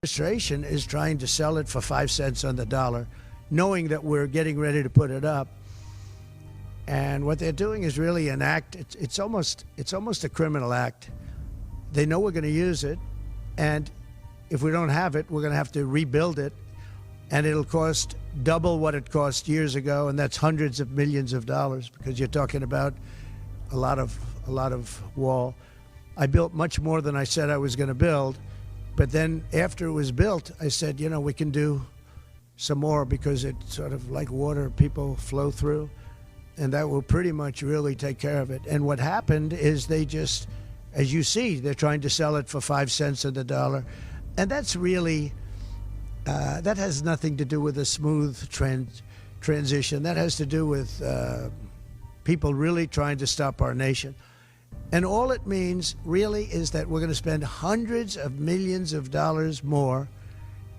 administration is trying to sell it for 5 cents on the dollar, knowing that we're getting ready to put it up. And what they're doing is really an act. It's almost a criminal act. They know we're going to use it, and if we don't have it, we're going to have to rebuild it, and it'll cost double what it cost years ago, and that's hundreds of millions of dollars, because you're talking about a lot of wall. I built much more than I said I was going to build, but then after it was built, I said, you know, we can do some more, because it's sort of like water, people flow through, and that will pretty much really take care of it. And what happened is they just, as you see, they're trying to sell it for 5 cents on the dollar. And that's really, that has nothing to do with a smooth transition. That has to do with people really trying to stop our nation. And all it means really is that we're going to spend hundreds of millions of dollars more,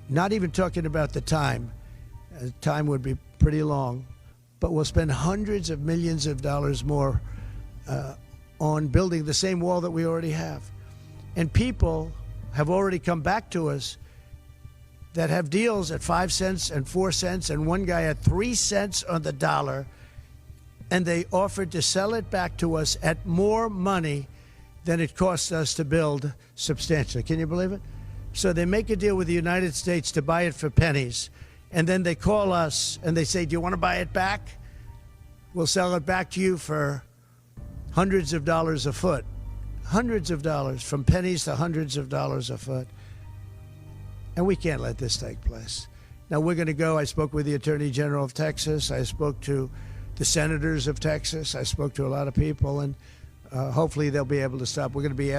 not even talking about the time. Time would be pretty long, but we'll spend hundreds of millions of dollars more on building the same wall that we already have. And people have already come back to us that have deals at 5 cents and 4 cents, and one guy at 3 cents on the dollar, and they offered to sell it back to us at more money than it cost us to build substantially. Can you believe it? So they make a deal with the United States to buy it for pennies, and then they call us and they say, do you want to buy it back? We'll sell it back to you for hundreds of dollars a foot. Hundreds of dollars, from pennies to hundreds of dollars a foot. And we can't let this take place. Now we're going to go. I spoke with the Attorney General of Texas. I spoke to the senators of Texas. I spoke to a lot of people, and hopefully they'll be able to stop. We're going to be,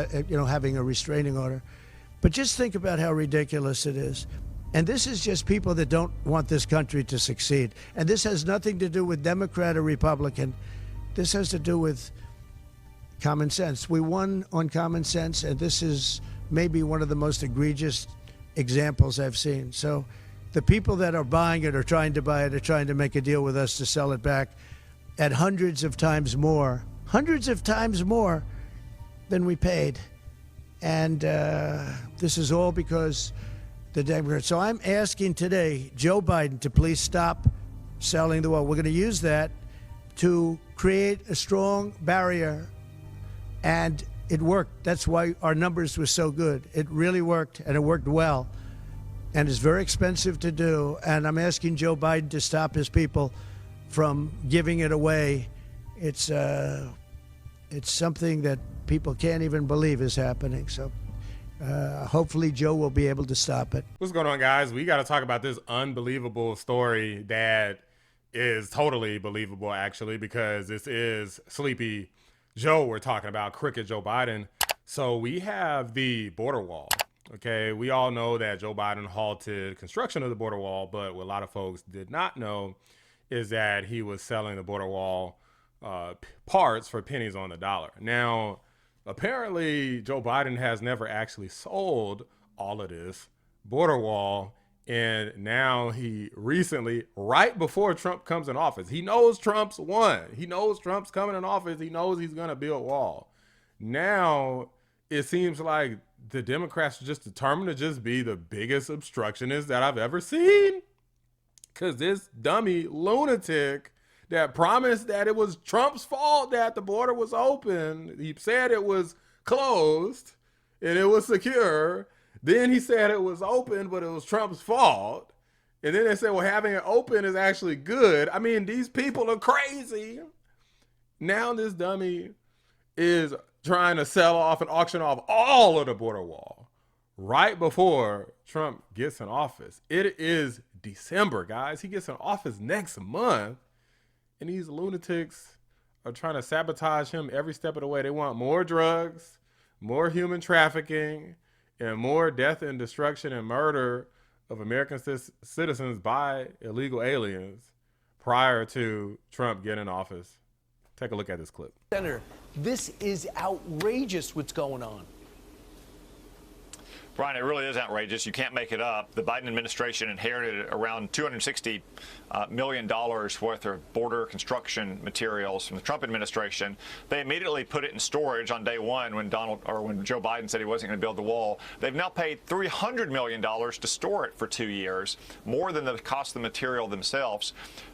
having a restraining order. But just think about how ridiculous it is. And this is just people that don't want this country to succeed. And this has nothing to do with Democrat or Republican. This has to do with common sense. We won on common sense, and this is maybe one of the most egregious examples I've seen. So the people that are buying it or trying to buy it are trying to make a deal with us to sell it back at hundreds of times more than we paid. And this is all because the Democrats. So I'm asking today Joe Biden to please stop selling the wall. We're going to use that to create a strong barrier. And it worked. That's why our numbers were so good. It really worked, and it worked well. And it's very expensive to do. And I'm asking Joe Biden to stop his people from giving it away. It's something that people can't even believe is happening. So hopefully Joe will be able to stop it. What's going on, guys? We got to talk about this unbelievable story that is totally believable, actually, because this is Sleepy Joe we're talking about, Crooked Joe Biden. So we have the border wall. Okay, we all know that Joe Biden halted construction of the border wall, but what a lot of folks did not know is that he was selling the border wall parts for pennies on the dollar. Now, apparently, Joe Biden has never actually sold all of this border wall. And now he recently, right before Trump comes in office, he knows Trump's won. He knows Trump's coming in office. He knows he's going to build a wall. Now it seems like the Democrats are just determined to just be the biggest obstructionist that I've ever seen. Because this dummy lunatic that promised that it was Trump's fault that the border was open. He said it was closed and it was secure. Then he said it was open, but it was Trump's fault. And then they said, well, having it open is actually good. I mean, these people are crazy. Now this dummy is trying to sell off and auction off all of the border wall right before Trump gets in office. It is December, guys. He gets in office next month. And these lunatics are trying to sabotage him every step of the way. They want more drugs, more human trafficking, and more death and destruction and murder of American citizens by illegal aliens prior to Trump getting in office. Take a look at this clip. Senator, this is outrageous what's going on. Brian, it really is outrageous. You can't make it up. The Biden administration inherited around $260 million worth of border construction materials from the Trump administration. They immediately put it in storage on day one when Joe Biden said he wasn't going to build the wall. They've now paid $300 million to store it for 2 years, more than the cost of the material themselves.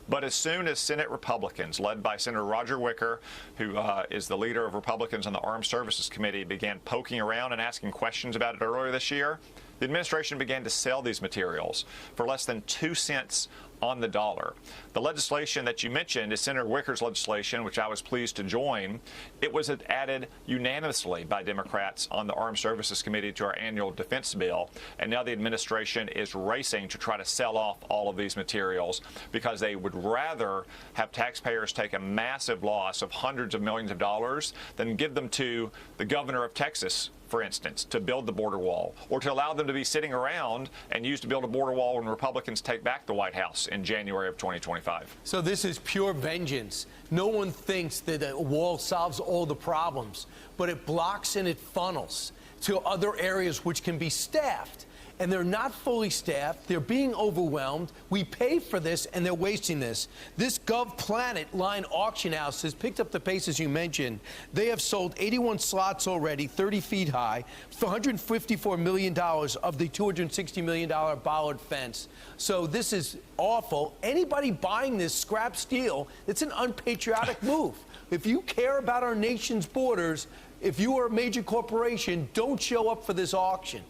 But as soon as Senate Republicans, led by Senator Roger Wicker, who is the leader of Republicans on the Armed Services Committee, began poking around and asking questions about it earlier this year, the administration began to sell these materials for less than 2 cents on the dollar. The legislation that you mentioned is Senator Wicker's legislation, which I was pleased to join. It was added unanimously by Democrats on the Armed Services Committee to our annual defense bill. And now the administration is racing to try to sell off all of these materials because they would rather have taxpayers take a massive loss of hundreds of millions of dollars than give them to the governor of Texas, for instance, to build the border wall, or to allow them to be sitting around and used to build a border wall when Republicans take back the White House in January of 2025. So this is pure vengeance. No one thinks that a wall solves all the problems, but it blocks and it funnels to other areas which can be staffed. And they're not fully staffed. They're being overwhelmed. We pay for this, and they're wasting this. This GovPlanet line auction house has picked up the pace, as you mentioned. They have sold 81 slots already, 30 feet high, for $154 million of the $260 million bollard fence. So this is awful. Anybody buying this scrap steel, it's an unpatriotic move. If you care about our nation's borders, if you are a major corporation, don't show up for this auction.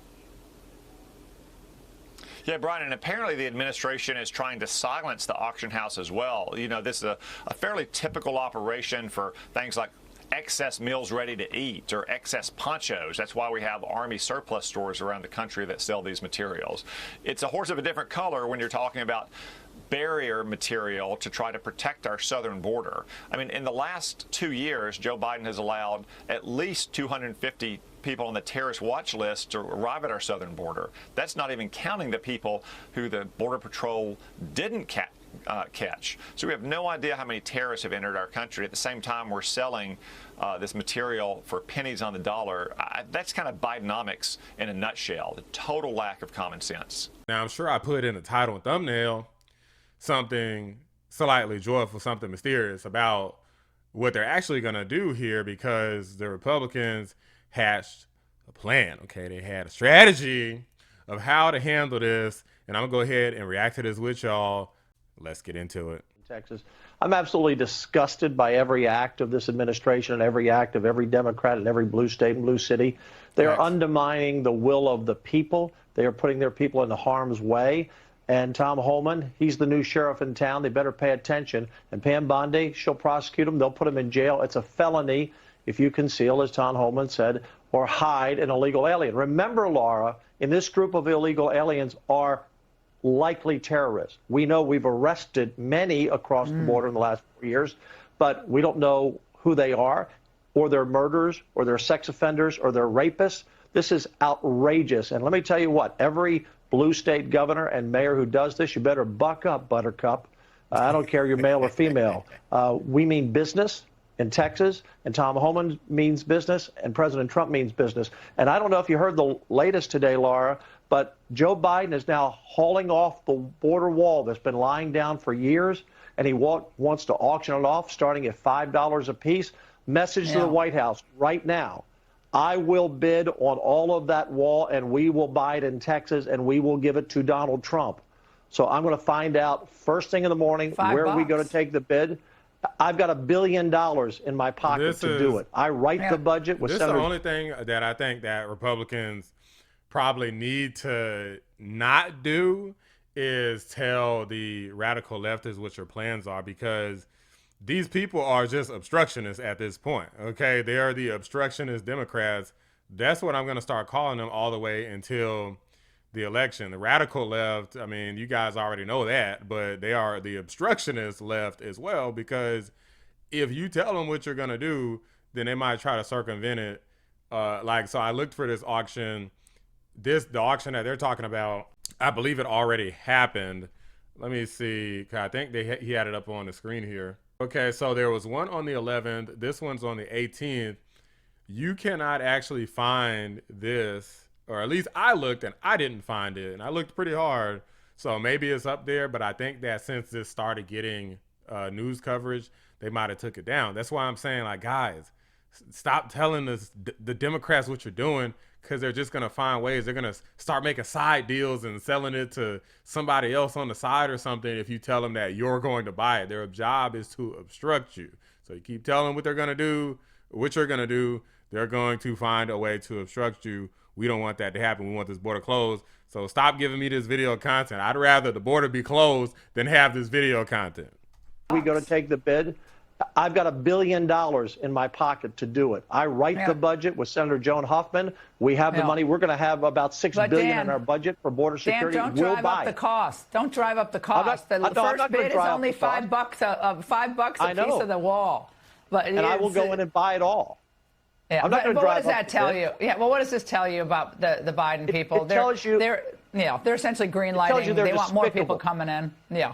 Yeah, Brian, and apparently the administration is trying to silence the auction house as well. You know, this is a fairly typical operation for things like excess meals ready to eat or excess ponchos. That's why we have Army surplus stores around the country that sell these materials. It's a horse of a different color when you're talking about barrier material to try to protect our southern border. I mean, in the last 2 years, Joe Biden has allowed at least 250 people on the terrorist watch list to arrive at our southern border. That's not even counting the people who the Border Patrol didn't catch. So we have no idea how many terrorists have entered our country. At the same time, we're selling this material for pennies on the dollar. That's kind of Bidenomics in a nutshell, the total lack of common sense. Now, I'm sure I put in the title and thumbnail something slightly joyful, something mysterious about what they're actually going to do here, because the Republicans hatched a plan. Okay, they had a strategy of how to handle this, and I'm gonna go ahead and react to this with y'all. Let's get into it. Texas. I'm absolutely disgusted by every act of this administration and every act of every Democrat in every blue state and blue city. They are undermining the will of the people. They are putting their people into harm's way. And Tom Homan, he's the new sheriff in town. They better pay attention. And Pam Bondi, she'll prosecute him. They'll put him in jail. It's a felony if you conceal, as Tom Homan said, or hide an illegal alien. Remember, Laura, in this group of illegal aliens are likely terrorists. We know we've arrested many across the border in the last 4 years, but we don't know who they are, or they're murderers, or they're sex offenders, or they're rapists. This is outrageous. And let me tell you what, every blue state governor and mayor who does this, you better buck up, Buttercup. I don't care you're male or female. We mean business in Texas, and Tom Homan means business, and President Trump means business. And I don't know if you heard the latest today, Laura, but Joe Biden is now hauling off the border wall that's been lying down for years, and he wants to auction it off starting at $5 a piece. Message to the White House right now. I will bid on all of that wall, and we will buy it in Texas, and we will give it to Donald Trump. So I'm going to find out first thing in the morning where we going to take the bid. I've got $1 billion in my pocket to do it. I write the budget with Senators. This is the only thing that I think that Republicans probably need to not do is tell the radical leftists what your plans are, because these people are just obstructionists at this point. Okay, they are the obstructionist Democrats. That's what I'm going to start calling them all the way until the election. The radical left, I mean, you guys already know that, but they are the obstructionist left as well, because if you tell them what you're going to do, then they might try to circumvent it. So I looked for this auction. The auction that they're talking about, I believe it already happened. Let me see. I think he had it up on the screen here. Okay, so there was one on the 11th. This one's on the 18th. You cannot actually find this or at least I looked and I didn't find it, and I looked pretty hard. So maybe it's up there, but I think that since this started getting news coverage, they might have took it down. That's why I'm saying, like, guys, stop telling us the Democrats what you're doing, because they're just gonna find ways. They're gonna start making side deals and selling it to somebody else on the side or something. If you tell them that you're going to buy it, their job is to obstruct you. So you keep telling them what they're gonna do, what you're gonna do. They're going to find a way to obstruct you. We don't want that to happen. We want this border closed. So stop giving me this video content. I'd rather the border be closed than have this video content. We go to take the bid. I've got $1 billion in my pocket to do it. I write the budget with Senator Joan Huffman. We have the money. We're going to have about $6 billion in our budget for border security. Dan, don't drive up the cost. Don't drive up the cost. The first bid is only $5 a piece of the wall. But I will go in and buy it all. Yeah, I'm not going to drive up. What does that tell you? Yeah, well, what does this tell you about the Biden people? It tells you they're essentially greenlighting. They want more people coming in. Yeah.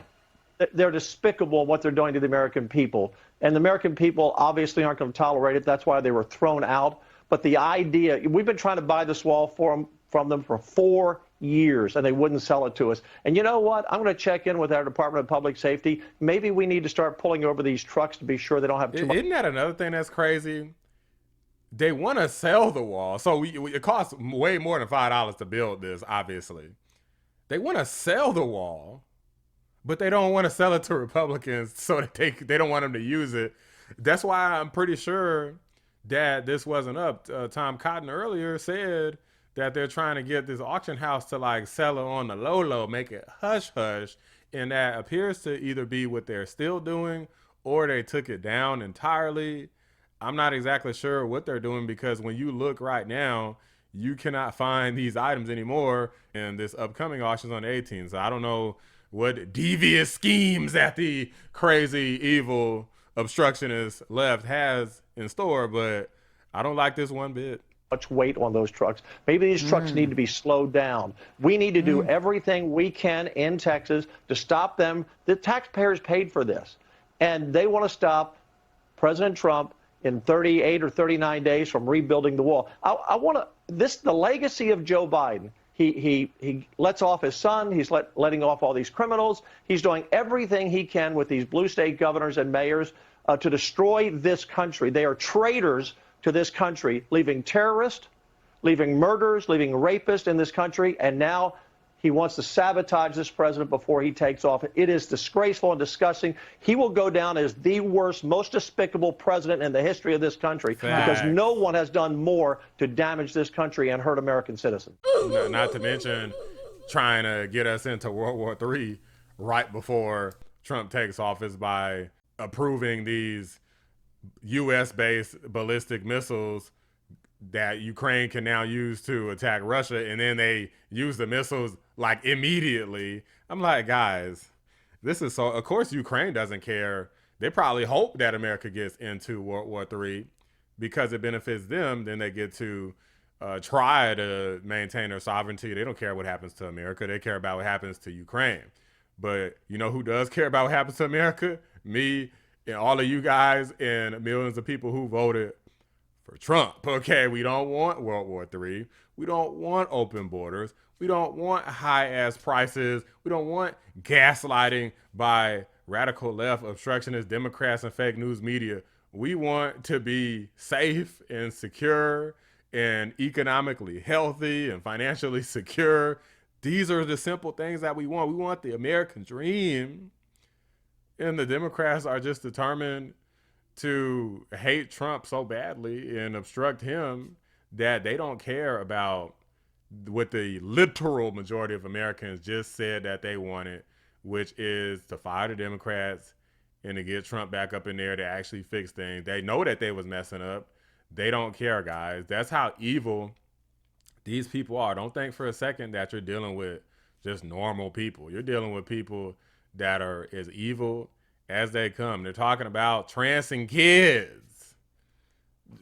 They're despicable in what they're doing to the American people. And the American people obviously aren't going to tolerate it. That's why they were thrown out. But the idea, we've been trying to buy this wall from them for 4 years, and they wouldn't sell it to us. And you know what? I'm going to check in with our Department of Public Safety. Maybe we need to start pulling over these trucks to be sure they don't have too much. Isn't that another thing that's crazy? They want to sell the wall. So it costs way more than $5 to build this, obviously. They want to sell the wall, but they don't want to sell it to Republicans, so that they don't want them to use it. That's why I'm pretty sure that this wasn't up. Tom Cotton earlier said that they're trying to get this auction house to like sell it on the low, make it hush hush. And that appears to either be what they're still doing or they took it down entirely. I'm not exactly sure what they're doing, because when you look right now, you cannot find these items anymore in this upcoming auctions on the 18th. So I don't know what devious schemes that the crazy, evil obstructionist left has in store, but I don't like this one bit. Much weight on those trucks. Maybe these trucks need to be slowed down. We need to do everything we can in Texas to stop them. The taxpayers paid for this, and they want to stop President Trump in 38 or 39 days from rebuilding the wall. I want to, the legacy of Joe Biden. He lets off his son. He's letting off all these criminals. He's doing everything he can with these blue state governors and mayors to destroy this country. They are traitors to this country, leaving terrorists, leaving murderers, leaving rapists in this country, and now he wants to sabotage this president before he takes off. It is disgraceful and disgusting. He will go down as the worst, most despicable president in the history of this country because no one has done more to damage this country and hurt American citizens. Not to mention trying to get us into World War III right before Trump takes office by approving these U.S.-based ballistic missiles that Ukraine can now use to attack Russia, and then they use the missiles like immediately. I'm like, guys, this is so, of course Ukraine doesn't care. They probably hope that America gets into World War III because it benefits them. Then they get to try to maintain their sovereignty. They don't care what happens to America. They care about what happens to Ukraine. But you know who does care about what happens to America? Me and all of you guys and millions of people who voted for Trump. Okay, we don't want World War III. We don't want open borders. We don't want high-ass prices. We don't want gaslighting by radical left, obstructionist Democrats, and fake news media. We want to be safe and secure and economically healthy and financially secure. These are the simple things that we want. We want the American dream. And the Democrats are just determined to hate Trump so badly and obstruct him that they don't care about what the literal majority of Americans just said that they wanted, which is to fire the Democrats and to get Trump back up in there to actually fix things. They know that they was messing up. They don't care, guys. That's how evil these people are. Don't think for a second that you're dealing with just normal people. You're dealing with people that are as evil as they come. They're talking about transing kids,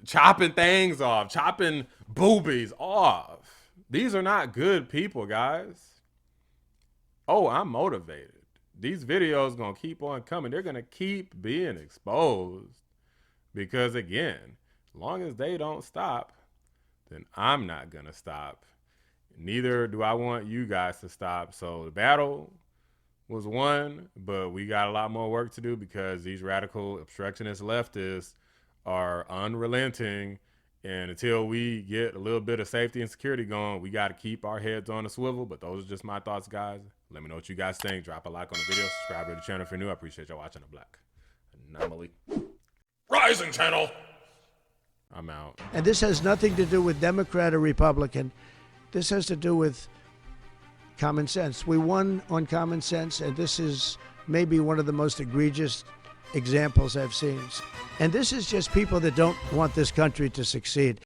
chopping things off, chopping boobies off. These are not good people, guys. Oh, I'm motivated. These videos gonna keep on coming. They're gonna keep being exposed because, again, as long as they don't stop, then I'm not gonna stop. Neither do I want you guys to stop. So the battle was won, but we got a lot more work to do because these radical obstructionist leftists are unrelenting. And until we get a little bit of safety and security going, we got to keep our heads on the swivel. But those are just my thoughts, guys. Let me know what you guys think. Drop a like on the video. Subscribe to the channel if you're new. I appreciate y'all watching the Black Anomaly Rising channel. I'm out. And this has nothing to do with Democrat or Republican. This has to do with common sense. We won on common sense, and this is maybe one of the most egregious examples I've seen. And this is just people that don't want this country to succeed.